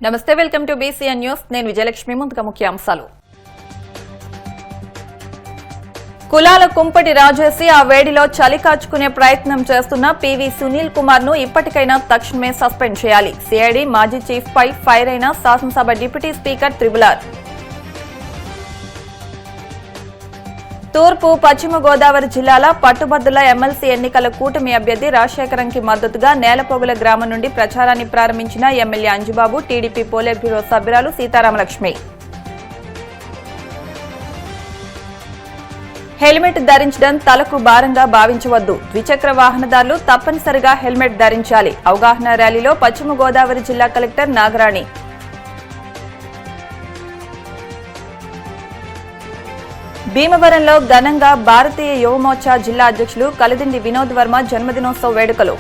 నమస్తే, welcome to BCN news. నేను విజయలక్ష్మి. ముందుగా ముఖ్యాంశాలు. కులాల కుంపటి రాజేసి ఆ వేడిలో చలి కాచుకునే ప్రయత్నం చేస్తున్న పివి సునీల్ కుమార్ ను ఇప్పటికైనా తక్షణమే సస్పెండ్ చేయాలి. సిఐడి మాజీ చీఫ్ పై ఫైర్ అయిన శాసనసభ డిప్యూటీ స్పీకర్ త్రిపులార్. తూర్పు పశ్చిమ గోదావరి జిల్లాల పట్టుబద్దుల ఎమ్మెల్సీ ఎన్నికల కూటమి అభ్యర్థి రాజశేఖరంకి మద్దతుగా నేలపోగుల గ్రామం నుండి ప్రచారాన్ని ప్రారంభించిన MLA Anjubabu, TDP polit bureau సభ్యురాలు సీతారామలక్ష్మి. హెల్మెట్ ధరించడం తలకు భారంగా భావించవద్దు. ద్విచక్ర వాహనదారులు తప్పనిసరిగా హెల్మెట్ ధరించాలి. అవగాహన ర్యాలీలో పశ్చిమ గోదావరి జిల్లా కలెక్టర్ నాగరాణి. భీమవరంలో ఘనంగా భారతీయ యువమోర్చా జిల్లా అధ్యక్షులు కలిదిండి వినోద్ వర్మ జన్మదినోత్సవ వేడుకలు.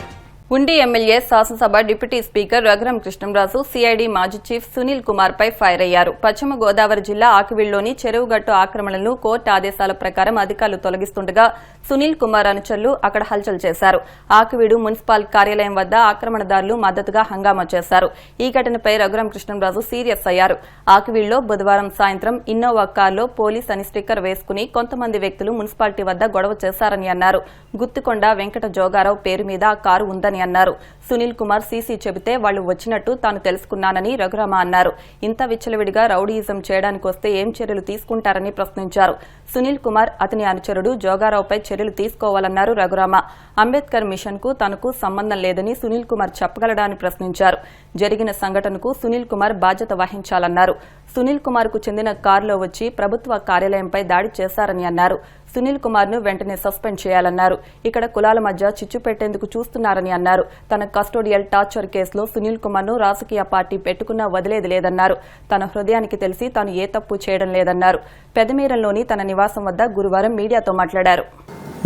ఉండి ఎమ్మెల్యే, శాసనసభ deputy speaker Raghuram Krishnamraju CID మాజీ చీఫ్ సునీల్ కుమార్ పై ఫైర్ అయ్యారు. పశ్చిమ గోదావరి జిల్లా ఆకివీడ్లోని చెరువుగట్టు ఆక్రమణలను కోర్టు ఆదేశాల ప్రకారం అధికారులు తొలగిస్తుండగా సునీల్ కుమార్ అనుచరులు అక్కడ హల్చల్ చేశారు. ఆకివీడు మున్సిపల్ కార్యాలయం వద్ద ఆక్రమణదారులు మద్దతుగా హంగామా చేశారు. ఈ ఘటనపై రఘురాం కృష్ణంరాజు సీరియస్ అయ్యారు. ఆకివీడ్లో బుధవారం సాయంత్రం ఇన్నోవా కారులో పోలీస్ అని స్టిక్కర్ వేసుకుని కొంతమంది వ్యక్తులు మున్సిపాలిటీ వద్ద గొడవ చేశారని అన్నారు. గుత్తికొండ వెంకట జోగారావు పేరు మీద ఆ కారు ఉందని అన్నారు. సునీల్ కుమార్ సీసీ చెబితే వాళ్లు వచ్చినట్టు తాను తెలుసుకున్నానని రఘురామ అన్నారు. ఇంత విచ్చలవిడిగా రౌడీయిజం చేయడానికి వస్తే ఏం చర్యలు తీసుకుంటారని ప్రశ్నించారు. సునీల్ కుమార్, అతని అనుచరుడు జోగారావుపై చర్యలు తీసుకోవాలన్నారు రఘురామ. అంబేద్కర్ మిషన్ కు తనకు సంబంధం లేదని సునీల్ కుమార్ చెప్పగలడా అని ప్రశ్నించారు. జరిగిన సంఘటనకు సునీల్ కుమార్ బాధ్యత వహించాలన్నారు. సునీల్ కుమార్ కు చెందిన కారులో వచ్చి ప్రభుత్వ కార్యాలయంపై దాడి చేశారని అన్నారు. సునీల్ కుమార్ ను వెంటనే సస్పెండ్ చేయాలన్నారు. ఇక్కడ కులాల మధ్య చిచ్చు పెట్టేందుకు చూస్తున్నారని అన్నారు. తన కస్టోడియల్ టార్చర్ కేసులో సునీల్ కుమార్ ను రాజకీయ పార్టీ పెట్టుకున్నా వదిలేది లేదన్నారు. తన హృదయానికి తెలిసి తాను ఏ తప్పు చేయడం లేదన్నారు. పెదమీరంలోని తన నివాసం వద్ద గురువారం మీడియాతో మాట్లాడారు.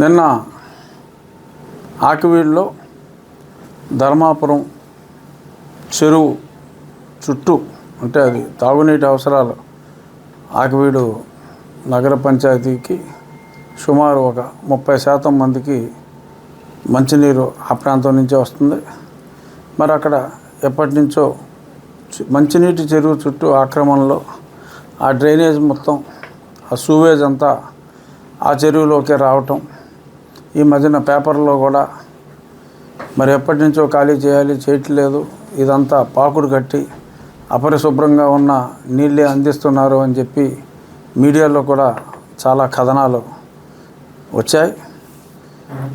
నిన్న ఆకివీడ్లో ధర్మాపురం చెరువు చుట్టూ, అంటే అది తాగునీటి అవసరాలు, ఆకివీడు నగర పంచాయతీకి సుమారు ఒక 30% మందికి మంచినీరు ఆ ప్రాంతం నుంచే వస్తుంది. మరి అక్కడ ఎప్పటి నుంచో మంచినీటి చెరువు చుట్టూ ఆక్రమణలో ఆ డ్రైనేజ్ మొత్తం, ఆ సూవేజ్ అంతా ఆ చెరువులోకి రావటం, ఈ మధ్యన పేపర్లో కూడా మరి ఎప్పటి నుంచో ఖాళీ చేయాలి, చేయట్లేదు, ఇదంతా పాకుడు కట్టి అపరిశుభ్రంగా ఉన్న నీళ్ళే అందిస్తున్నారు అని చెప్పి మీడియాలో కూడా చాలా కథనాలు వచ్చాయి.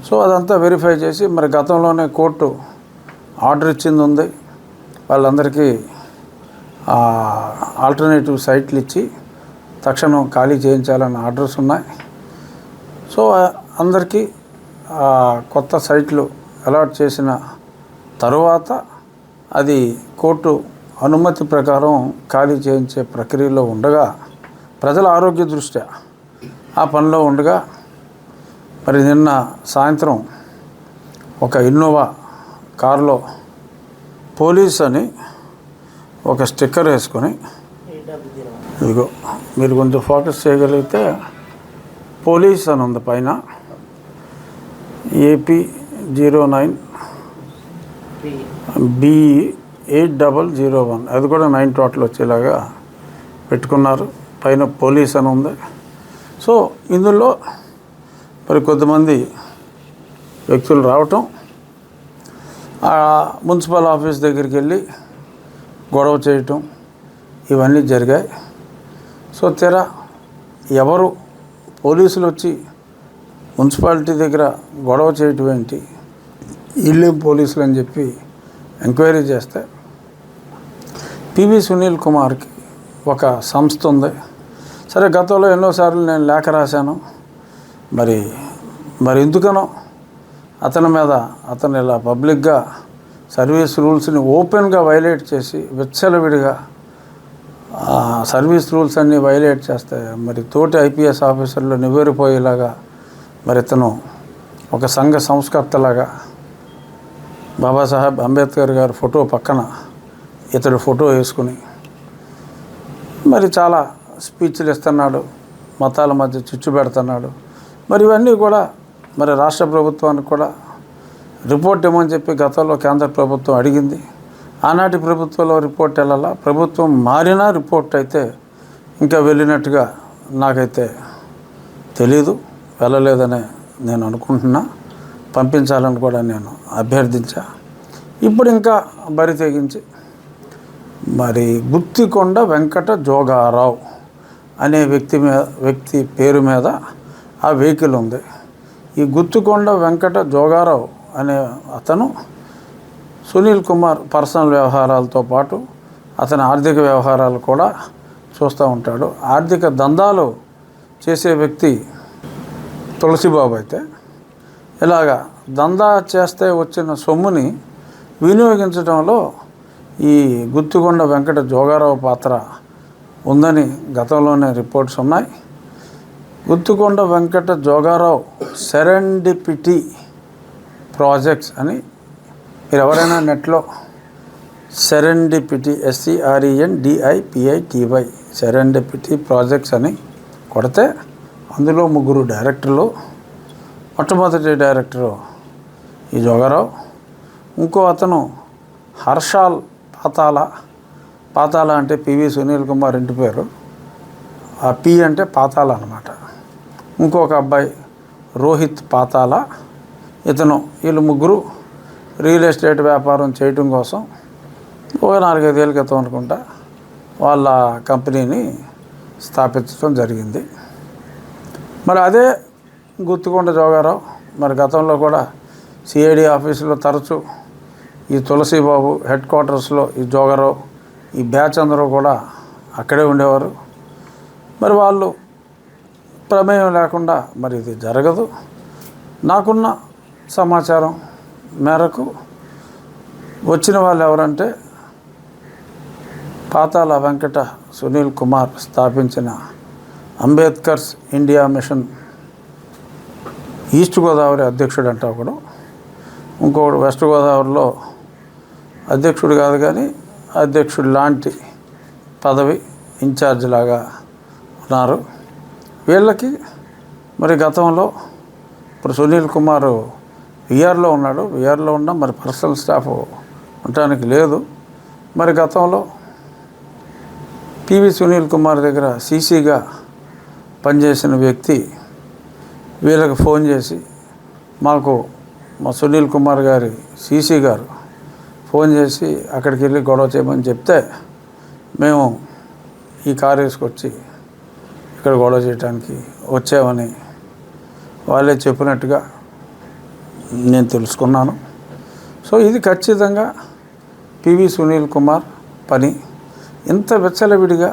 సో అదంతా వెరిఫై చేసి మరి గతంలోనే కోర్టు ఆర్డర్ ఇచ్చింది ఉంది. వాళ్ళందరికీ ఆల్టర్నేటివ్ సైట్లు ఇచ్చి తక్షణం ఖాళీ చేయించాలన్న ఆర్డర్స్ ఉన్నాయి. సో అందరికీ కొత్త సైట్లు అలాట్ చేసిన తరువాత అది కోర్టు అనుమతి ప్రకారం ఖాళీ చేయించే ప్రక్రియలో ఉండగా, ప్రజల ఆరోగ్య దృష్ట్యా ఆ పనిలో ఉండగా, మరి నిన్న సాయంత్రం ఒక ఇన్నోవా కారులో పోలీస్ అని ఒక స్టిక్కర్ వేసుకొని, ఇదిగో మీరు కొంచెం ఫోకస్ చేయగలిగితే పోలీస్ అని ఉంది పైన, AP09 BE8001, అది కూడా 9 టోటల్ వచ్చేలాగా పెట్టుకున్నారు. పైన పోలీస్ అని ఉంది. సో ఇందులో మరి కొంతమంది వ్యక్తులు రావటం, మున్సిపల్ ఆఫీస్ దగ్గరికి వెళ్ళి గొడవ చేయటం, ఇవన్నీ జరిగాయి. సో ఎవరు పోలీసులు వచ్చి మున్సిపాలిటీ దగ్గర గొడవ చేయటం ఏంటి, వీళ్ళేం పోలీసులు అని చెప్పి ఎంక్వైరీ చేస్తే పివి సునీల్ కుమార్కి ఒక సంస్థ ఉంది. సరే, గతంలో ఎన్నోసార్లు నేను లేఖ రాశాను. మరి ఎందుకనో అతను ఇలా పబ్లిక్గా సర్వీస్ రూల్స్ని ఓపెన్గా వైలేట్ చేసి, విచ్చలవిడిగా సర్వీస్ రూల్స్ అన్నీ వైలేట్ చేస్తే మరి తోటి ఐపీఎస్ ఆఫీసర్లు నివ్వెరపోయేలాగా, మరి ఇతను ఒక సంఘ సంస్కర్తలాగా బాబాసాహెబ్ అంబేద్కర్ గారి ఫోటో పక్కన ఇతడు ఫోటో వేసుకుని మరి చాలా స్పీచ్లు ఇస్తున్నాడు, మతాల మధ్య చిచ్చు పెడుతున్నాడు. మరి ఇవన్నీ కూడా మరి రాష్ట్ర ప్రభుత్వానికి కూడా రిపోర్ట్ ఇవ్వమని చెప్పి గతంలో కేంద్ర ప్రభుత్వం అడిగింది. ఆనాటి ప్రభుత్వంలో రిపోర్ట్ వెళ్ళాలా, ప్రభుత్వం మారినా రిపోర్ట్ అయితే ఇంకా వెళ్ళినట్టుగా నాకైతే తెలీదు, వెళ్ళలేదనే నేను అనుకుంటున్నా. పంపించాలని కూడా నేను అభ్యర్థించా. ఇప్పుడు ఇంకా బరి తెగించి మరి గుత్తికొండ వెంకట జోగారావు అనే వ్యక్తి పేరు మీద ఆ వెహికల్ ఉంది. ఈ గుత్తికొండ వెంకట జోగారావు అనే అతను సునీల్ కుమార్ పర్సనల్ వ్యవహారాలతో పాటు అతని ఆర్థిక వ్యవహారాలు కూడా చూస్తూ ఉంటాడు. ఆర్థిక దందాలు చేసే వ్యక్తి తులసిబాబు అయితే ఇలాగా దందా చేస్తే వచ్చిన సొమ్ముని వినియోగించడంలో ఈ గుత్తికొండ వెంకట జోగారావు పాత్ర ఉందని గతంలోనే రిపోర్ట్స్ ఉన్నాయి. గుత్తికొండ వెంకట జోగారావు సెరెండిపిటీ ప్రాజెక్ట్స్ అని మీరు ఎవరైనా నెట్లో సెరెండిపిటీ SERENDIPITY సెరెండిపిటీ ప్రాజెక్ట్స్ అని కొడితే అందులో 3 డైరెక్టర్లు. మొట్టమొదటి డైరెక్టరు ఈ జోగారావు, ఇంకో అతను హర్షాల్ పాతాల అంటే పివి సునీల్ కుమార్ ఇంటి పేరు, ఆ పి అంటే పాతాల అన్నమాట. ఇంకొక అబ్బాయి రోహిత్ పాతాల, వీళ్ళు 3 రియల్ ఎస్టేట్ వ్యాపారం చేయటం కోసం ఒక 4-5 ఏళ్ళ క్రితం అనుకుంటా వాళ్ళ కంపెనీని స్థాపించడం జరిగింది. మరి అదే గుత్తికొండ జోగారావు మరి గతంలో కూడా CID ఆఫీసులో తరచూ ఈ తులసిబాబు హెడ్ క్వార్టర్స్లో ఈ జోగారావు ఈ బ్యాచ్ అందరూ కూడా అక్కడే ఉండేవారు. మరి వాళ్ళు ప్రమేయం లేకుండా మరి ఇది జరగదు. నాకున్న సమాచారం మేరకు వచ్చిన వాళ్ళు ఎవరంటే పాతాల వెంకట సునీల్ కుమార్ స్థాపించిన Ambedkar's India mission east Godavari అధ్యక్షుడు అంటే ఒకడు, ఇంకొకడు వెస్ట్ గోదావరిలో అధ్యక్షుడు కాదు కానీ అధ్యక్షుడు లాంటి పదవి ఇన్ఛార్జ్ లాగా ఉన్నారు. వీళ్ళకి మరి గతంలో ఇప్పుడు సునీల్ కుమార్ విఆర్లో ఉన్నాడు, విఆర్లో ఉన్న మరి పర్సనల్ స్టాఫ్ ఉండటానికి లేదు. మరి గతంలో పివి సునీల్ కుమార్ దగ్గర సీసీగా పనిచేసిన వ్యక్తి వీళ్ళకి ఫోన్ చేసి మా సునీల్ కుమార్ గారి సీసీ గారు ఫోన్ చేసి అక్కడికి వెళ్ళి గొడవ చేయమని చెప్తే మేము ఈ కారు వేసుకొచ్చి ఇక్కడ గొడవ చేయడానికి వచ్చామని వాళ్ళే చెప్పినట్టుగా నేను తెలుసుకున్నాను. సో ఇది ఖచ్చితంగా పివి సునీల్ కుమార్ పని. ఇంత విచ్చలవిడిగా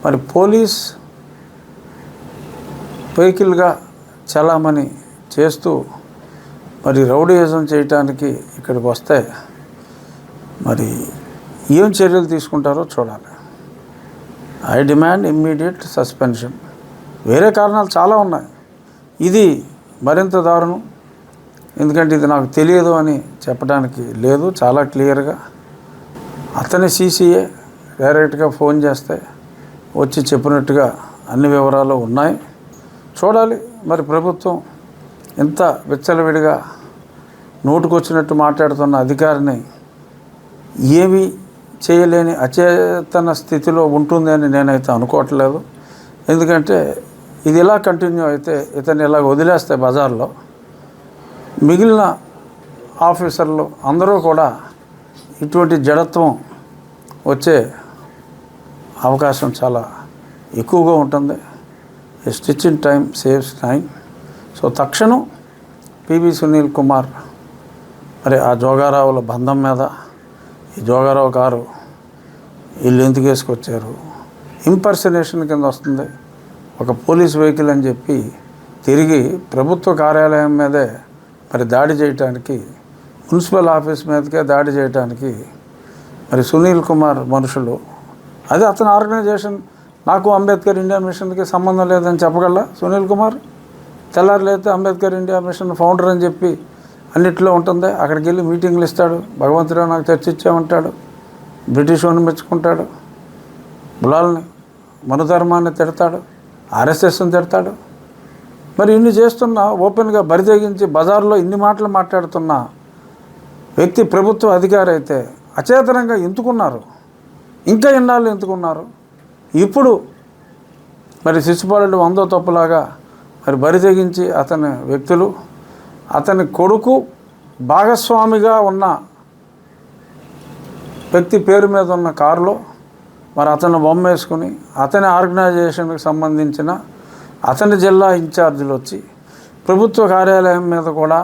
మరి పోలీస్ వెహికల్గా చలామణి చేస్తూ మరి రౌడీయిజం చేయటానికి ఇక్కడికి వస్తే మరి ఏం చర్యలు తీసుకుంటారో చూడాలి. I demand immediate suspension. వేరే కారణాలు చాలా ఉన్నాయి, ఇది మరింత దారుణం. ఎందుకంటే ఇది నాకు తెలియదు అని చెప్పడానికి లేదు, చాలా క్లియర్గా అతని సీసీఏ డైరెక్ట్గా ఫోన్ చేస్తే వచ్చి చెప్పినట్టుగా అన్ని వివరాలు ఉన్నాయి. చూడాలి మరి ప్రభుత్వం ఇంత విచ్చలవిడిగా నోటుకొచ్చినట్టు మాట్లాడుతున్న అధికారిని ఏమీ చేయలేని అచేతన స్థితిలో ఉంటుంది అని నేనైతే అనుకోవట్లేదు. ఎందుకంటే ఇది ఇలా కంటిన్యూ అయితే ఇతన్ని ఇలా వదిలేస్తే బజార్లో మిగిలిన ఆఫీసర్లు అందరూ కూడా ఇటువంటి జడత్వం వచ్చే అవకాశం చాలా ఎక్కువగా ఉంటుంది. A stitch in time saves time. So తక్షణం పివి సునీల్ కుమార్ మరి ఆ జోగారావుల బంధం మీద ఈ జోగారావు కారు వీళ్ళు ఎందుకు వేసుకొచ్చారు, ఇంపర్సనేషన్ కింద వస్తుంది. ఒక పోలీస్ వెహికల్ అని చెప్పి తిరిగి ప్రభుత్వ కార్యాలయం మీదే మరి దాడి చేయటానికి, మున్సిపల్ ఆఫీస్ మీదకే దాడి చేయటానికి మరి సునీల్ కుమార్ మనుషులు, అది అతని ఆర్గనైజేషన్. నాకు అంబేద్కర్ ఇండియా మిషన్కి సంబంధం లేదని చెప్పగల సునీల్ కుమార్ తెల్లారులైతే అంబేద్కర్ ఇండియా మిషన్ ఫౌండర్ అని చెప్పి అన్నిట్లో ఉంటుంది. అక్కడికి వెళ్ళి మీటింగ్లు ఇస్తాడు, భగవంతుడు నాకు చర్చించామంటాడు, బ్రిటిష్ వాడిని మెచ్చుకుంటాడు, బులాల్ని మనుధర్మాన్ని తిడతాడు, RSSని తిడతాడు. మరి ఇన్ని చేస్తున్న ఓపెన్గా బరితెగించి బజార్లో ఇన్ని మాటలు మాట్లాడుతున్న వ్యక్తి ప్రభుత్వ అధికారి అయితే అచేతనంగా ఎందుకున్నారు, ఇంకా ఎన్నాళ్ళు ఎందుకున్నారు? ఇప్పుడు మరి శిశుపాలుడు వందో తప్పులాగా మరి బరి తెగించి అతని వ్యక్తులు, అతని కొడుకు భాగస్వామిగా ఉన్న వ్యక్తి పేరు మీద ఉన్న కారులో మరి అతను బొమ్మ వేసుకుని అతని ఆర్గనైజేషన్కి సంబంధించిన అతని జిల్లా ఇన్ఛార్జీలు వచ్చి ప్రభుత్వ కార్యాలయం మీద కూడా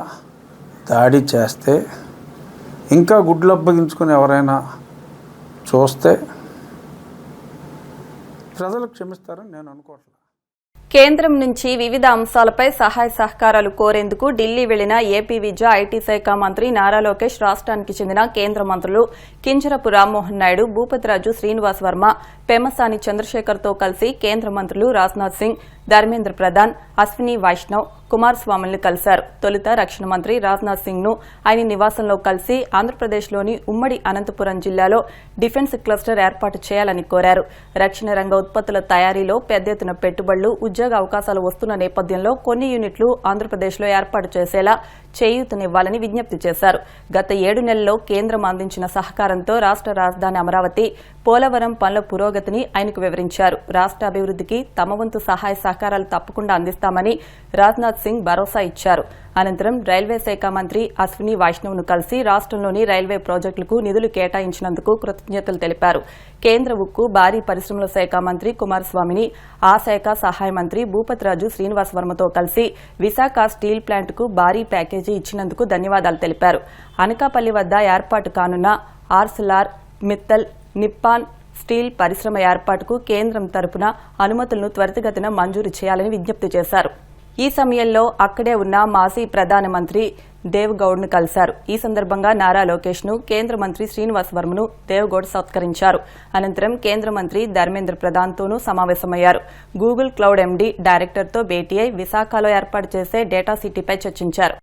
దాడి చేస్తే ఇంకా గుడ్లు అప్పగించుకుని ఎవరైనా చూస్తే ప్రజలు క్షమిస్తారని నేను అనుకోవట్లేదు. కేంద్రం నుంచి వివిధ అంశాలపై సహాయ సహకారాలు కోరేందుకు ఢిల్లీ వెళ్లిన ఏపీ విద్య ఐటీ శాఖ మంత్రి నారా లోకేష్ రాష్ట్రానికి చెందిన కేంద్ర మంత్రులు కింజరపు రామ్మోహన్ నాయుడు, భూపతిరాజు శ్రీనివాస్ వర్మ, పెమ్మసాని చంద్రశేఖర్తో కలిసి కేంద్ర మంత్రులు రాజ్నాథ్ సింగ్, ధర్మేంద్ర ప్రధాన్, అశ్విని వైష్ణవ్, కుమారస్వామిని కలిశారు. తొలుత రక్షణ మంత్రి రాజ్నాథ్ సింగ్ ను ఆయన నివాసంలో కలిసి ఆంధ్రప్రదేశ్లోని ఉమ్మడి అనంతపురం జిల్లాలో డిఫెన్స్ క్లస్టర్ ఏర్పాటు చేయాలని కోరారు. రక్షణ రంగ ఉత్పత్తుల తయారీలో పెద్ద ఎత్తున పెట్టుబడులు, ఉద్యోగ అవకాశాలు వస్తున్న నేపథ్యంలో కొన్ని యూనిట్లు ఆంధ్రప్రదేశ్లో ఏర్పాటు చేసేలా చేయూతనివ్వాలని విజ్ఞప్తి చేశారు. గత 7 నెలల్లో కేంద్రం అందించిన సహకారంతో రాష్ట్ర రాజధాని అమరావతి, పోలవరం పనుల పురోగతిని ఆయనకు వివరించారు. రాష్ట్ర అభివృద్ధికి తమ వంతు సహాయ సహకారాలు తప్పకుండా అందిస్తామని రాజ్నాథ్ సింగ్ భరోసా ఇచ్చారు. అనంతరం రైల్వే శాఖ మంత్రి అశ్విని వైష్ణవ్ను కలిసి రాష్ట్రంలోని రైల్వే ప్రాజెక్టులకు నిధులు కేటాయించినందుకు కృతజ్ఞతలు తెలిపారు. కేంద్ర ఉక్కు, భారీ పరిశ్రమల శాఖ మంత్రి కుమారస్వామిని, ఆ శాఖ సహాయ మంత్రి భూపతిరాజు శ్రీనివాస్ వర్మతో కలిసి విశాఖ స్టీల్ ప్లాంట్కు భారీ ప్యాకేజీ ఇచ్చినందుకు ధన్యవాదాలు తెలిపారు. అనకాపల్లి వద్ద ఏర్పాటు కానున్న ఆర్సిలార్ మిత్తల్ నిప్పాన్ స్టీల్ పరిశ్రమ ఏర్పాటుకు కేంద్రం తరపున అనుమతులను త్వరితగతిన మంజూరు చేయాలని విజ్ఞప్తి చేశారు. ఈ సమయంలో అక్కడే ఉన్న మాజీ ప్రధానమంత్రి దేవగౌడ్ను కలిశారు. ఈ సందర్భంగా నారా లోకేష్ ను కేంద్ర మంత్రి శ్రీనివాస్ వర్మను దేవగౌడ్ సత్కరించారు. అనంతరం కేంద్ర మంత్రి ధర్మేంద్ర ప్రధాన్తోనూ సమావేశమయ్యారు. గూగుల్ క్లౌడ్ ఎండీ డైరెక్టర్తో భేటీ అయి విశాఖలో ఏర్పాటు చేసే డేటా సిటీపై చర్చించారు.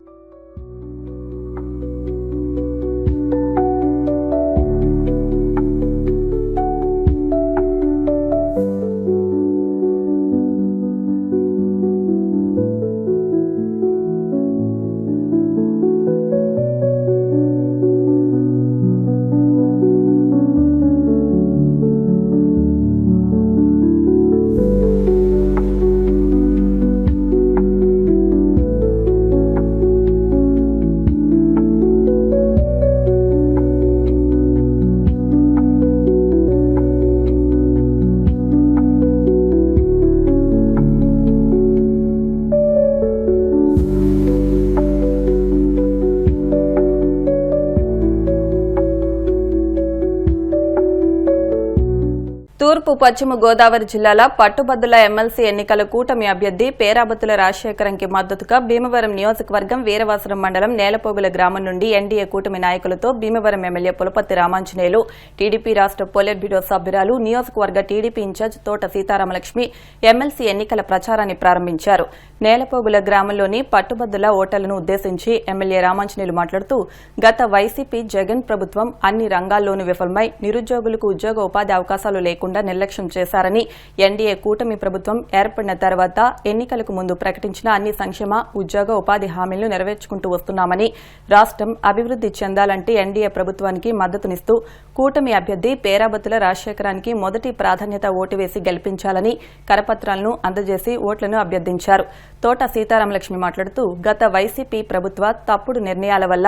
తూర్పు పశ్చిమ గోదావరి జిల్లాల పట్టుబద్దుల ఎమ్మెల్సీ ఎన్నికల కూటమి అభ్యర్థి పేరాబత్తుల రాజశేఖరంకి మద్దతుగా భీమవరం నియోజకవర్గం వీరవాసరం మండలం నేలపోగుల గ్రామం నుండి ఎన్డీఏ కూటమి నాయకులతో భీమవరం ఎమ్మెల్యే పులపర్తి రామాంజనేయులు, టీడీపీ రాష్ట్ర పొలిట్ బ్యూరో సభ్యురాలు, నియోజకవర్గ టీడీపీ ఇన్ఛార్జ్ తోట సీతారామలక్ష్మి ఎమ్మెల్సీ ఎన్నికల ప్రచారాన్ని ప్రారంభించారు. నేలపోగుల గ్రామంలోని పట్టుబద్దుల ఓటర్లను ఉద్దేశించి ఎమ్మెల్యే రామాంజనేయులు మాట్లాడుతూ, గత వైసీపీ జగన్ ప్రభుత్వం అన్ని రంగాల్లోనూ విఫలమై నిరుద్యోగులకు ఉద్యోగ ఉపాధి అవకాశాలు లేకుండా నిర్లక్ష్యం చేశారని, ఎన్డీఏ కూటమి ప్రభుత్వం ఏర్పడిన తర్వాత ఎన్నికలకు ముందు ప్రకటించిన అన్ని సంక్షేమ, ఉద్యోగ, ఉపాధి హామీలను నెరవేర్చుకుంటూ వస్తున్నామని, రాష్ట్రం అభివృద్ది చెందాలంటే ఎన్డీఏ ప్రభుత్వానికి మద్దతునిస్తూ కూటమి అభ్యర్థి పేరాబత్తుల రాజశేఖరానికి మొదటి ప్రాధాన్యత ఓటు వేసి గెలిపించాలని కరపత్రాలను అందజేసి ఓట్లను అభ్యర్థించారు. తోట సీతారామలక్ష్మి మాట్లాడుతూ, గత వైసీపీ ప్రభుత్వ తప్పుడు నిర్ణయాల వల్ల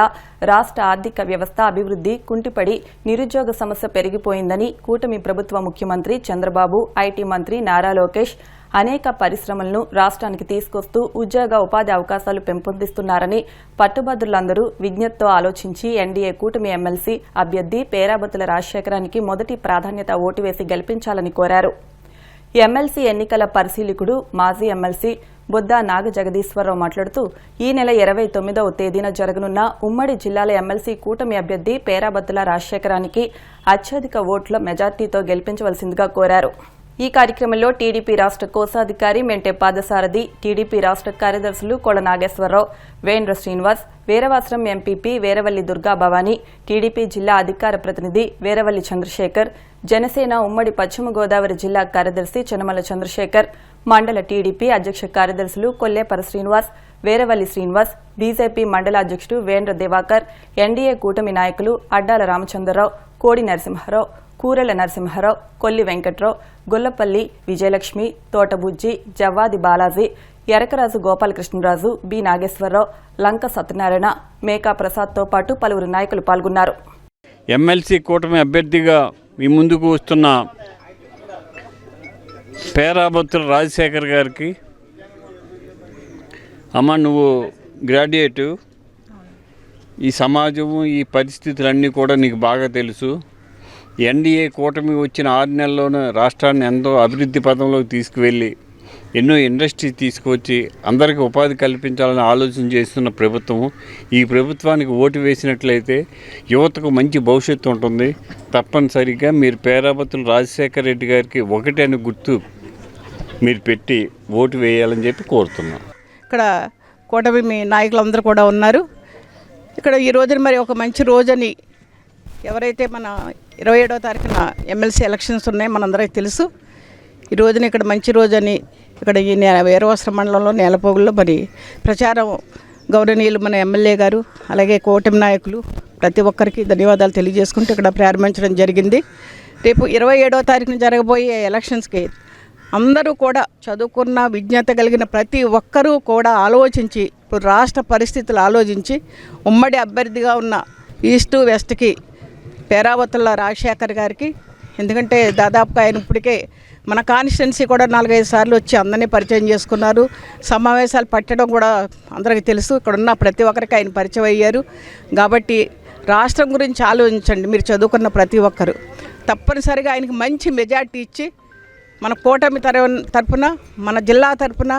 రాష్ట్ర ఆర్థిక వ్యవస్థ అభివృద్ది కుంటిపడి నిరుద్యోగ సమస్య పెరిగిపోయిందని, కూటమి ప్రభుత్వ ముఖ్యమంత్రి చంద్రబాబు, ఐటీ మంత్రి నారా లోకేష్ అనేక పరిశ్రమలను రాష్ట్రానికి తీసుకొస్తూ ఉద్యోగ ఉపాధి అవకాశాలు పెంపొందిస్తున్నారని, పట్టుభద్రులందరూ విజ్ఞతతో ఆలోచించి ఎన్డీఏ కూటమి ఎమ్మెల్సీ అభ్యర్థి పేరాబత్తుల రాజశేఖరానికి మొదటి ప్రాధాన్యత ఓటు వేసి గెలిపించాలని కోరారు. ఎమ్మెల్సీ ఎన్నికల పరిశీలకుడు, మాజీ ఎమ్మెల్సీ బొద్దా నాగ జగదీశ్వరరావు మాట్లాడుతూ, ఈ నెల 29వ తేదీన జరగనున్న ఉమ్మడి జిల్లాల ఎమ్మెల్సీ కూటమి అభ్యర్థి పేరాబత్తుల రాజశేఖరానికి అత్యధిక ఓట్ల మెజార్టీతో గెలిపించవలసిందిగా కోరారు. ఈ కార్యక్రమంలో టీడీపీ రాష్ట్ర కోశాధికారి మెంటే పాదసారథి, టీడీపీ రాష్ట్ర కార్యదర్శులు కొళ నాగేశ్వరరావు, వేంద్ర శ్రీనివాస్, వీరవాసరం ఎంపీపీ వీరవల్లి దుర్గా భవానీ, టీడీపీ జిల్లా అధికార ప్రతినిధి వీరవల్లి చంద్రశేఖర్, జనసేన ఉమ్మడి పశ్చిమ గోదావరి జిల్లా కార్యదర్శి చెనమల చంద్రశేఖర్, మండల టీడీపీ అధ్యక్ష కార్యదర్శులు కొల్లేపర శ్రీనివాస్, వీరవల్లి శ్రీనివాస్, బీజేపీ మండల అధ్యక్షుడు వేంద్ర దివాకర్, ఎన్డీఏ కూటమి నాయకులు అడ్డాల రామచంద్రరావు, కోడి నరసింహారావు, కూరెల నరసింహారావు, కొల్లి వెంకట్రావు, గొల్లపల్లి విజయలక్ష్మి, తోటబుజ్జి, జవ్వాది బాలాజీ, ఎరకరాజు గోపాలకృష్ణరాజు, బి నాగేశ్వరరావు, లంక సత్యనారాయణ, మేకా ప్రసాద్తో పాటు పలువురు నాయకులు పాల్గొన్నారు. ఎమ్మెల్సీ కూటమి అభ్యర్థిగా మీ ముందుకు వస్తున్న పేరాబత్తుల రాజశేఖర్ గారికి, అమ్మ నువ్వు గ్రాడ్యుయేటు, ఈ సమాజము ఈ పరిస్థితులన్నీ కూడా నీకు బాగా తెలుసు. ఎన్డీఏ కూటమి వచ్చిన 6 నెలల్లోనే రాష్ట్రాన్ని ఎంతో అభివృద్ధి పథంలోకి తీసుకువెళ్ళి ఎన్నో ఇండస్ట్రీ తీసుకువచ్చి అందరికీ ఉపాధి కల్పించాలని ఆలోచన చేస్తున్న ప్రభుత్వము. ఈ ప్రభుత్వానికి ఓటు వేసినట్లయితే యువతకు మంచి భవిష్యత్తు ఉంటుంది. తప్పనిసరిగా మీరు పేరాబత్తుల రాజశేఖర రెడ్డి గారికి 1 అని గుర్తు మీరు పెట్టి ఓటు వేయాలని చెప్పి కోరుతున్నాం. ఇక్కడ కూటమి మీ నాయకులందరూ కూడా ఉన్నారు. ఇక్కడ ఈ రోజున మరి ఒక మంచి రోజని ఎవరైతే మన 27వ తారీఖున ఎమ్మెల్సీ ఎలక్షన్స్ ఉన్నాయి మనందరికీ తెలుసు. ఈ రోజున ఇక్కడ మంచి రోజని ఇక్కడ ఈ వీరవస్త్ర మండలంలో నేలపోగుల్లో మరి ప్రచారం గౌరవనీయులు మన ఎమ్మెల్యే గారు అలాగే కూటమి నాయకులు ప్రతి ఒక్కరికి ధన్యవాదాలు తెలియజేసుకుంటూ ఇక్కడ ప్రారంభించడం జరిగింది. రేపు 27వ తారీఖున జరగబోయే ఎలక్షన్స్కి అందరూ కూడా చదువుకున్న విజ్ఞత కలిగిన ప్రతి ఒక్కరూ కూడా ఆలోచించి ఇప్పుడు రాష్ట్ర పరిస్థితులు ఆలోచించి ఉమ్మడి అభ్యర్థిగా ఉన్న ఈస్ట్ వెస్ట్కి పేరాబత్తుల రాజశేఖర్ గారికి, ఎందుకంటే దాదాపుగా ఆయన ఇప్పటికే మన కాన్స్టిట్యున్సీ కూడా 4-5 సార్లు వచ్చి అందరినీ పరిచయం చేసుకున్నారు. సమావేశాలు పెట్టడం కూడా అందరికీ తెలుసు. ఇక్కడ ఉన్న ప్రతి ఒక్కరికి ఆయన పరిచయం అయ్యారు. కాబట్టి రాష్ట్రం గురించి ఆలోచించండి మీరు చదువుకున్న ప్రతి ఒక్కరు. తప్పనిసరిగా ఆయనకి మంచి మెజార్టీ ఇచ్చి మన కూటమి తరపున మన జిల్లా తరపున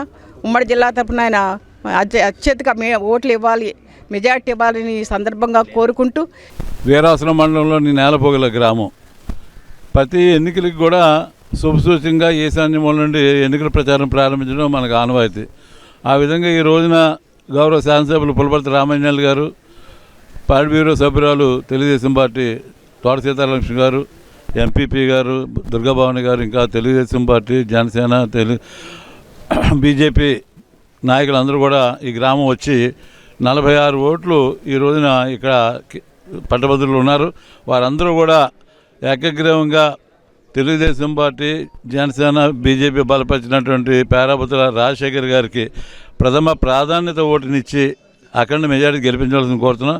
ఉమ్మడి జిల్లా తరపున ఆయన అత్యధిక ఓట్లు ఇవ్వాలి, మెజార్టీ ఇవ్వాలని ఈ సందర్భంగా కోరుకుంటూ వీరాసనం మండలంలోని నేలపోగల గ్రామం ప్రతి ఎన్నికలకు కూడా శుభసూచంగా ఈశాన్యమూల నుండి ఎన్నికల ప్రచారం ప్రారంభించడం మనకు ఆనవాయితీ. ఆ విధంగా ఈ రోజున గౌరవ శాసనసభ్యులు పులపర్తి రామయ్యలు గారు, పార్టీ బ్యూరో సభ్యురాలు తెలుగుదేశం పార్టీ తోట సీతాలక్ష్మి గారు, ఎంపీపీ గారు దుర్గాభవాని గారు, ఇంకా తెలుగుదేశం పార్టీ జనసేన బీజేపీ నాయకులందరూ కూడా ఈ గ్రామం వచ్చి 46 ఓట్లు ఈ రోజున ఇక్కడ పట్టభద్రులు ఉన్నారు. వారందరూ కూడా ఏకగ్రీవంగా తెలుగుదేశం పార్టీ జనసేన బీజేపీ బలపరిచినటువంటి పేరాబత్తుల రాజశేఖర్ గారికి ప్రథమ ప్రాధాన్యత ఓటునిచ్చి అఖండ మెజారిటీ గెలిపించాల్సిన కోరుతున్నాం.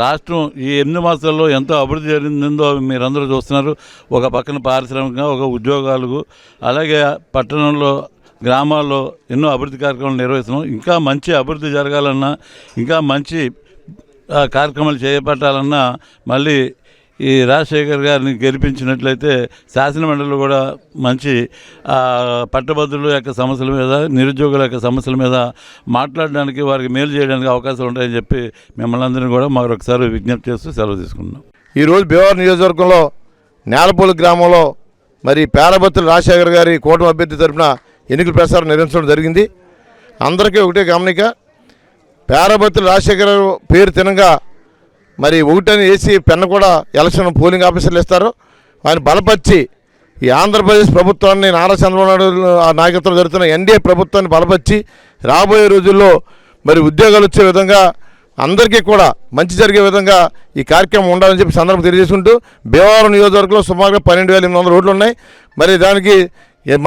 రాష్ట్రం ఈ 8 మాసాల్లో ఎంతో అభివృద్ధి జరిగిందో మీరందరూ చూస్తున్నారు. ఒక పక్కన పారిశ్రామికంగా, ఒక ఉద్యోగాలకు, అలాగే పట్టణంలో గ్రామాల్లో ఎన్నో అభివృద్ధి కార్యక్రమాలు నిర్వహిస్తున్నాం. ఇంకా మంచి అభివృద్ధి జరగాలన్నా, ఇంకా మంచి కార్యక్రమాలు చేపట్టాలన్నా మళ్ళీ ఈ రాజశేఖర్ గారిని గెలిపించినట్లయితే శాసనమండలిలో కూడా మంచి పట్టభద్రుల యొక్క సమస్యల మీద, నిరుద్యోగుల యొక్క సమస్యల మీద మాట్లాడడానికి, వారికి మేలు చేయడానికి అవకాశాలు ఉంటాయని చెప్పి మిమ్మల్ని అందరినీ కూడా మరొకసారి విజ్ఞప్తి చేస్తూ సెలవు తీసుకున్నాం. ఈరోజు భీమవరం నియోజకవర్గంలో నేలపూలు గ్రామంలో మరి పేరాబత్తుల రాజశేఖర్ గారి కూటమి అభ్యర్థి తరఫున ఎన్నికల ప్రచారం నిర్వహించడం జరిగింది. అందరికీ ఒకటే గమనిక, పేరాబత్తుల రాజశేఖర్ పేరు తినగా మరి 1 అని వేసి పెన్ను కూడా ఎలక్షన్ పోలింగ్ ఆఫీసర్లు ఇస్తారు. ఆయన బలపరిచి ఈ ఆంధ్రప్రదేశ్ ప్రభుత్వాన్ని నారా చంద్రబాబు నాయుడు నాయకత్వం జరుగుతున్న ఎన్డీఏ ప్రభుత్వాన్ని బలపరిచి రాబోయే రోజుల్లో మరి ఉద్యోగాలు వచ్చే విధంగా అందరికీ కూడా మంచి జరిగే విధంగా ఈ కార్యక్రమం ఉండాలని చెప్పి సందర్భం తెలియజేసుకుంటూ భీమవరం నియోజకవర్గంలో సుమారుగా 12,800 ఓట్లు ఉన్నాయి. మరి దానికి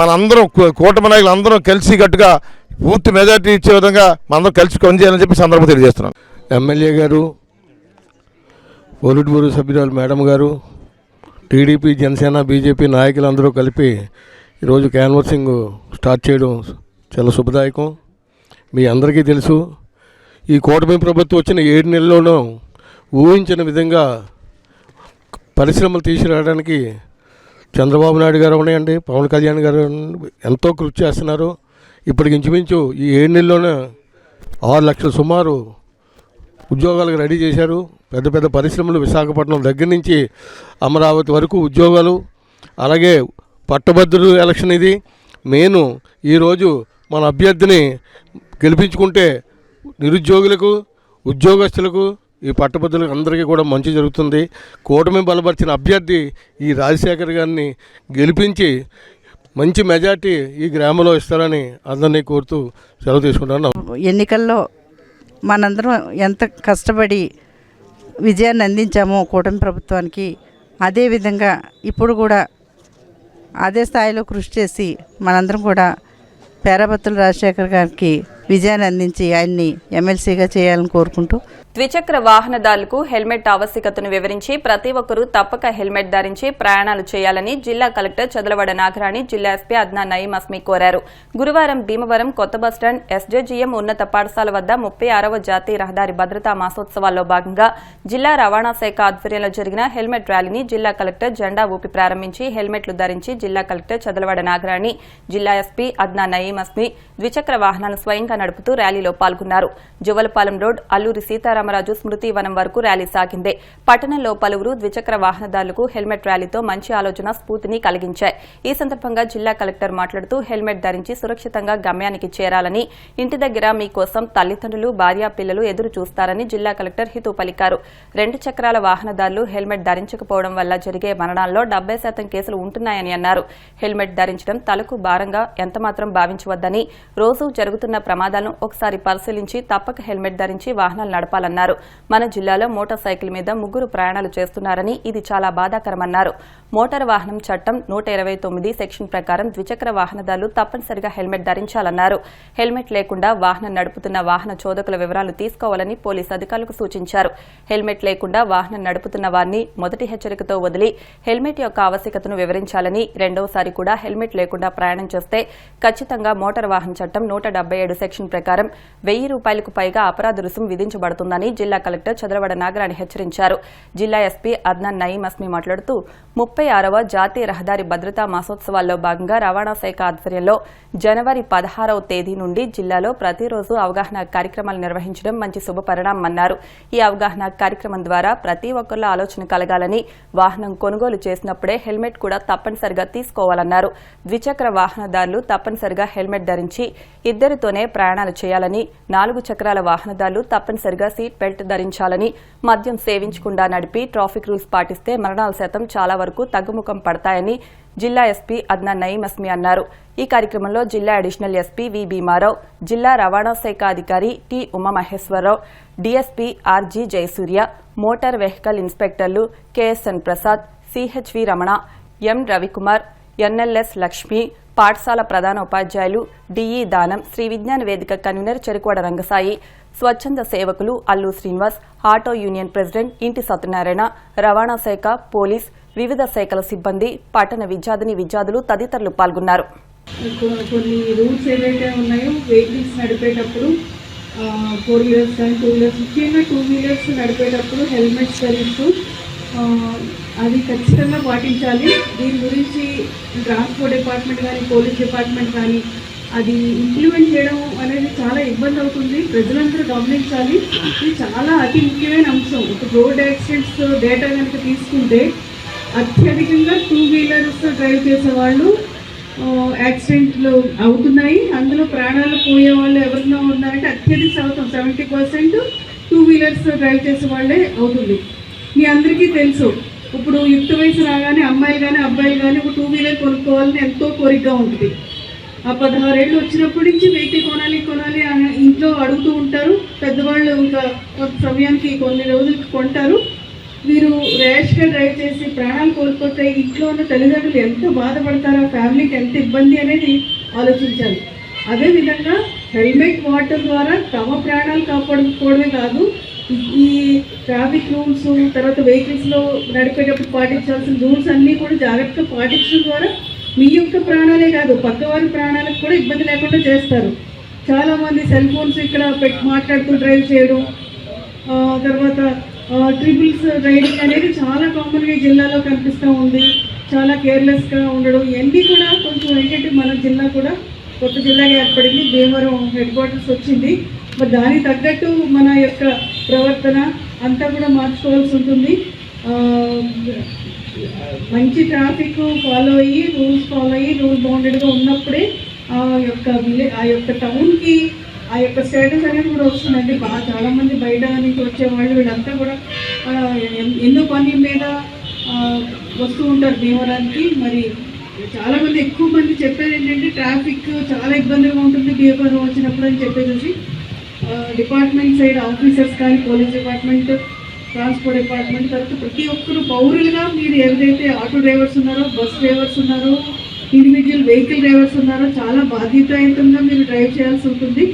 మనందరం కూటమి నాయకులు అందరం కలిసి గట్టుగా పూర్తి మెజార్టీ ఇచ్చే విధంగా మనందరం కలిసి పనిచేయాలని చెప్పి సందర్భం తెలియజేస్తున్నాం. ఎమ్మెల్యే గారు, పోలిట్ బ్యూరో సభ్యురాలు మేడం గారు, టీడీపీ జనసేన బీజేపీ నాయకులందరూ కలిపి ఈరోజు క్యాన్వర్సింగ్ స్టార్ట్ చేయడం చాలా శుభదాయకం. మీ అందరికీ తెలుసు, ఈ కూటమి ప్రభుత్వం వచ్చిన 7 నెలల్లోనూ ఊహించిన విధంగా పరిశ్రమలు తీసుకురావడానికి చంద్రబాబు నాయుడు గారు ఉన్నాయండి, పవన్ కళ్యాణ్ గారు ఎంతో కృషి చేస్తున్నారు. ఇప్పటికి ఇంచుమించు ఈ 7 నెలల్లోనే 6 లక్షల సుమారు ఉద్యోగాలకు రెడీ చేశారు. పెద్ద పెద్ద పరిశ్రమలు విశాఖపట్నం దగ్గర నుంచి అమరావతి వరకు ఉద్యోగాలు, అలాగే పట్టభద్రులు ఎలక్షన్ ఇది మెయిన్. ఈరోజు మన అభ్యర్థిని గెలిపించుకుంటే నిరుద్యోగులకు, ఉద్యోగస్తులకు, ఈ పట్టభద్రులకు అందరికీ కూడా మంచి జరుగుతుంది. కూటమి బలపరిచిన అభ్యర్థి ఈ రాజశేఖర్ గారిని గెలిపించి మంచి మెజార్టీ ఈ గ్రామంలో ఇస్తారని అందరినీ కోరుతూ సెలవు తీసుకుంటాను. ఎన్నికల్లో మనందరం ఎంత కష్టపడి విజయాన్ని అందించామో కూటమి ప్రభుత్వానికి, అదేవిధంగా ఇప్పుడు కూడా అదే స్థాయిలో కృషి చేసి మనందరం కూడా పేరాబత్తుల రాజశేఖర్ గారికి విజయాన్ని అందించి ఆయన్ని ఎమ్మెల్సీగా చేయాలని కోరుకుంటూ ద్విచక్ర వాహనదారులకు హెల్మెట్ ఆవశ్యకతను వివరించి ప్రతి ఒక్కరూ తప్పక హెల్మెట్ ధరించి ప్రయాణాలు చేయాలని జిల్లా కలెక్టర్ చదలవాడ నాగరాణి జిల్లా ఎస్పీ అద్నాన్ నయీం అస్మి కోరారు. గురువారం భీమవరం కొత్త బస్టాండ్ ఎస్జేజీఎం ఉన్నత పాఠశాల వద్ద 36వ జాతీయ రహదారి భద్రతా మాసోత్సవాల్లో భాగంగా జిల్లా రవాణా శాఖ ఆధ్వర్యంలో జరిగిన హెల్మెట్ ర్యాలీని జిల్లా కలెక్టర్ జెండా ఊపి ప్రారంభించి హెల్మెట్లు ధరించి జిల్లా కలెక్టర్ చదలవాడ నాగరాణి జిల్లా ఎస్పీ అద్నాన్ నయీం అస్మి ద్విచక్ర వాహనాలను స్వయంగా నడుపుతూ ర్యాలీలో పాల్గొన్నారు. జువలపాలెం రోడ్ అల్లూరి సీతారామరాజు స్మృతి వనం వరకు ర్యాలీ సాగింది. పట్టణంలో పలువురు ద్విచక్ర వాహనదారులకు హెల్మెట్ ర్యాలీతో మంచి ఆలోచన స్ఫూర్తిని కలిగించాయి. ఈ సందర్భంగా జిల్లా కలెక్టర్ మాట్లాడుతూ హెల్మెట్ ధరించి సురక్షితంగా గమ్యానికి చేరాలని, ఇంటి దగ్గర మీకోసం తల్లిదండ్రులు, భార్య, పిల్లలు ఎదురు చూస్తారని జిల్లా కలెక్టర్ హితవు పలికారు. 2 చక్రాల వాహనదారులు హెల్మెట్ ధరించకపోవడం వల్ల జరిగే మరణాల్లో 70% కేసులు ఉంటున్నాయని అన్నారు. హెల్మెట్ ధరించడం తలకు భారంగా ఎంతమాత్రం భావించవద్దని, రోజు జరుగుతున్న ప్రమాదాలను ఒకసారి పరిశీలించి తప్పక హెల్మెట్ ధరించి వాహనాలు నడపాలన్నారు. మన జిల్లాలో మోటార్ సైకిల్ మీద 3 ప్రయాణాలు చేస్తున్నారని, ఇది చాలా బాధాకరమన్నారు. మోటార్ వాహనం చట్టం 129 సెక్షన్ ప్రకారం ద్విచక్ర వాహనదారులు తప్పనిసరిగా హెల్మెట్ ధరించాలన్నారు. హెల్మెట్ లేకుండా వాహనం నడుపుతున్న వాహన చోదకుల వివరాలు తీసుకోవాలని పోలీసు అధికారులకు సూచించారు. హెల్మెట్ లేకుండా వాహనం నడుపుతున్న వారిని మొదటి హెచ్చరికతో వదిలి హెల్మెట్ యొక్క ఆవశ్యకతను వివరించాలని, రెండవసారి కూడా హెల్మెట్ లేకుండా ప్రయాణం చేస్తే ఖచ్చితంగా మోటార్ వాహన చట్టం 177 సెక్షన్ ప్రకారం ₹1000 పైగా అపరాధ రుసుము విధించబడుతుందని జిల్లా కలెక్టర్ చదలవాడ నాగరాణి హెచ్చరించారు. జిల్లా ఎస్పీ అద్నాన్ నయీం అస్మి మాట్లాడుతూ 36వ జాతీయ రహదారి భద్రతా మాసోత్సవాల్లో భాగంగా రవాణా శాఖ ఆధ్వర్యంలో జనవరి 16వ తేదీ నుండి జిల్లాలో ప్రతిరోజు అవగాహన కార్యక్రమాలు నిర్వహించడం మంచి శుభపరిణామన్నారు. ఈ అవగాహన కార్యక్రమం ద్వారా ప్రతి ఒక్కరిలో ఆలోచన కలగాలని, వాహనం కొనుగోలు చేసినప్పుడే హెల్మెట్ కూడా తప్పనిసరిగా తీసుకోవాలన్నారు. ద్విచక్ర వాహనదారులు తప్పనిసరిగా హెల్మెట్ ధరించి ఇద్దరితోనే ప్రయాణాలు చేయాలని, 4 చక్రాల వాహనదారులు తప్పనిసరిగా సీట్ బెల్ట్ ధరించాలని, మద్యం సేవించకుండా నడిపి ట్రాఫిక్ రూల్స్ పాటిస్తే మరణాల శాతం చాలా వరకు తగ్గుముఖం పడతాయని జిల్లా ఎస్పీ అద్నాన్ నయీం అస్మి అన్నారు. ఈ కార్యక్రమంలో జిల్లా అడిషనల్ ఎస్పీ వి భీమారావు, జిల్లా రవాణా శాఖ అధికారి T Umamaheswara Rao, DSP RG Jayasuriya, motor vehicle ఇన్స్పెక్టర్లు KSN Prasad, CHV Ramana, M Ravi Kumar, NLS Lakshmi, పాఠశాల ప్రధాన ఉపాధ్యాయులు డిఈ దానం, శ్రీ విజ్ఞాన వేదిక కన్వీనర్ చెరుకువాడ రంగసాయి, స్వచ్ఛంద సేవకులు Allu Srinivas, auto union president ఇంటి సత్యనారాయణ, రవాణా శాఖ, పోలీస్, వివిధ శాఖల సిబ్బంది, పట్టణ విద్యార్థులు తదితరులు పాల్గొన్నారు. కొన్ని రూల్స్ ఏవైతే ఉన్నాయో వెహికల్స్ నడిపేటప్పుడు 4 వీలర్స్ కానీ 2 వీలర్స్, ముఖ్యంగా 2 వీలర్స్ నడిపేటప్పుడు హెల్మెట్స్ ధరిస్తూ అది ఖచ్చితంగా పాటించాలి. దీని గురించి ట్రాన్స్పోర్ట్ డిపార్ట్మెంట్ కానీ పోలీస్ డిపార్ట్మెంట్ కానీ అది ఇంప్లిమెంట్ చేయడం అనేది చాలా ఇబ్బంది అవుతుంది. ప్రజలందరూ గమనించాలి. ఇది చాలా అతి ముఖ్యమైన అంశం. ఇప్పుడు రోడ్ యాక్సిడెంట్స్ డేటా కనుక తీసుకుంటే అత్యధికంగా 2 వీలర్స్ డ్రైవ్ చేసే వాళ్ళు యాక్సిడెంట్లు అవుతున్నాయి. అందులో ప్రాణాలు పోయే వాళ్ళు ఎవరైనా ఉన్నారంటే అత్యధిక శాతం 70% 2 వీలర్స్ డ్రైవ్ చేసే వాళ్ళే అవుతుంది. మీ అందరికీ తెలుసు, ఇప్పుడు యుక్త వయసు రాగానే అమ్మాయిలు కానీ అబ్బాయిలు కానీ ఒక 2 వీలర్ కొనుక్కోవాలని ఎంతో కోరికగా ఉంటుంది. ఆ 16 ఏళ్ళు వచ్చినప్పటి నుంచి వెహికల్ కొనాలి అని ఇంట్లో అడుగుతూ ఉంటారు. పెద్దవాళ్ళు ఇంకా కొంత సమయానికి కొన్ని రోజులకి కొంటారు. వీరు ర్యాష్గా డ్రైవ్ చేసి ప్రాణాలు కోల్పోతే ఇంట్లో ఉన్న తల్లిదండ్రులు ఎంత బాధపడతారో, ఫ్యామిలీకి ఎంత ఇబ్బంది అనేది ఆలోచించాలి. అదేవిధంగా హెల్మెట్ వాడటం ద్వారా తమ ప్రాణాలు కాపాడుకోవడమే కాదు, ఈ ట్రాఫిక్ రూల్స్, తర్వాత వెహికల్స్లో నడిపేటప్పుడు పాటించాల్సిన రూల్స్ అన్నీ కూడా జాగ్రత్తగా పాటించడం ద్వారా మీ యొక్క ప్రాణాలే కాదు పక్కవారి ప్రాణాలకు కూడా ఇబ్బంది లేకుండా చేస్తారు. చాలామంది సెల్ ఫోన్స్ ఇక్కడ పెట్టి మాట్లాడుతూ డ్రైవ్ చేయడం, తర్వాత ట్రిపుల్స్ రైడింగ్ అనేది చాలా కామన్గా ఈ జిల్లాలో కనిపిస్తూ ఉంది. చాలా కేర్లెస్గా ఉండడం, ఇవన్నీ కూడా కొంచెం ఏంటంటే మన జిల్లా కూడా కొత్త జిల్లాగా ఏర్పడింది. భీమవరం హెడ్ క్వార్టర్స్ వచ్చింది. మరి దానికి తగ్గట్టు మన యొక్క ప్రవర్తన అంతా కూడా మార్చుకోవాల్సి ఉంటుంది. మంచి ట్రాఫిక్ ఫాలో అయ్యి రూల్ బౌండెడ్గా ఉన్నప్పుడే ఆ యొక్క టౌన్కి ఆ యొక్క స్టేటస్ అనేది కూడా వస్తుందండి. చాలామంది బయట నుంచి వచ్చేవాళ్ళు వీళ్ళంతా కూడా ఎన్నో పనుల మీద వస్తూ ఉంటారు భీమవరానికి. మరి చాలామంది ఎక్కువ మంది చెప్పేది ఏంటంటే ట్రాఫిక్ చాలా ఇబ్బందిగా ఉంటుంది భీమవరం వచ్చినప్పుడు అని చెప్పేసి డిపార్ట్మెంట్ సైడ్ ఆఫీసర్స్ కానీ పోలీస్ డిపార్ట్మెంట్ ట్రాన్స్పోర్ట్ డిపార్ట్మెంట్, తర్వాత ప్రతి ఒక్కరు పౌరులుగా మీరు ఏదైతే ఆటో డ్రైవర్స్ ఉన్నారో, బస్ డ్రైవర్స్ ఉన్నారో, ఇండివిజువల్ వెహికల్ డ్రైవర్స్ ఉన్నారో చాలా బాధ్యతాయుతంగా మీరు డ్రైవ్ చేయాల్సి ఉంటుంది.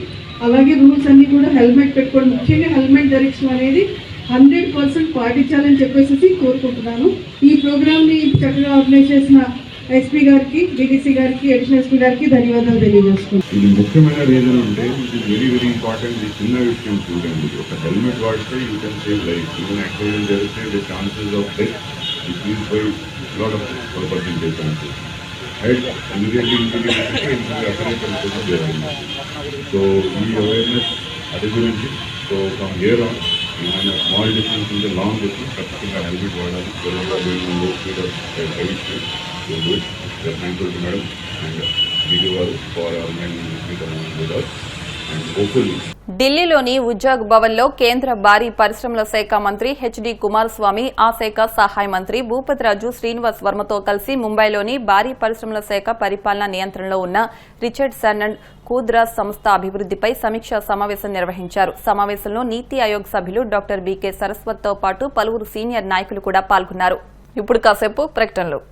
అలాగే రూల్స్ అన్నీ కూడా హెల్మెట్ పెట్టుకోవడం, ముఖ్యంగా హెల్మెట్ ధరించడం అనేది 100% పాటించాలని చెప్పేసి కోరుకుంటున్నాను. ఈ ప్రోగ్రామ్ని చక్కగా ఆర్గనైజ్ చేసిన ఎస్పీ గారికి, డీడీసీ గారికి, అడిషనల్ ఎస్పీ గారికి ధన్యవాదాలు తెలియజేస్తున్నాను. ఇది ముఖ్యమైన రీజన్ అంటే ఇది వెరీ ఇంపార్టెంట్. ఈ చిన్న విషయం చూడండి, ఒక హెల్మెట్ వాడితే you can save life. Even accident జరిగితే the chances of death increase by lot of percentage chances. Head immediately injury అక్కడే పడిపోవడం జరిగింది. సో ఈ అవేర్నెస్ అది గురించి. సో ఫ్రమ్ హియర్ ఆన్ ఏమైనా స్మాల్ డిస్టెన్స్ ఉంటే లాంగ్ డిస్టెన్స్ ఖచ్చితంగా హెల్మెట్ వాడాలి. Low speed of heavy speed. Thank you madam and video వారు ఫర్ అండ్ హోప్ఫుల్లీ. ఢిల్లీలోని ఉద్యోగ్ భవన్లో కేంద్ర భారీ పరిశ్రమల శాఖ మంత్రి హెచ్డి కుమారస్వామి, ఆ శాఖ సహాయ మంత్రి భూపతిరాజు శ్రీనివాస్ వర్మతో కలిసి ముంబైలోని భారీ పరిశ్రమల శాఖ పరిపాలనా నియంత్రణలో ఉన్న రిచర్డ్సన్ అండ్ కూద్రా సంస్థ అభివృద్దిపై సమీక్షా సమావేశం నిర్వహించారు. సమావేశంలో నీతి ఆయోగ్ సభ్యులు డాక్టర్ బీకే సరస్వత్తో పాటు పలువురు సీనియర్ నాయకులు కూడా పాల్గొన్నారు. ఇప్పుడు కాసేపు ప్రకటనలు.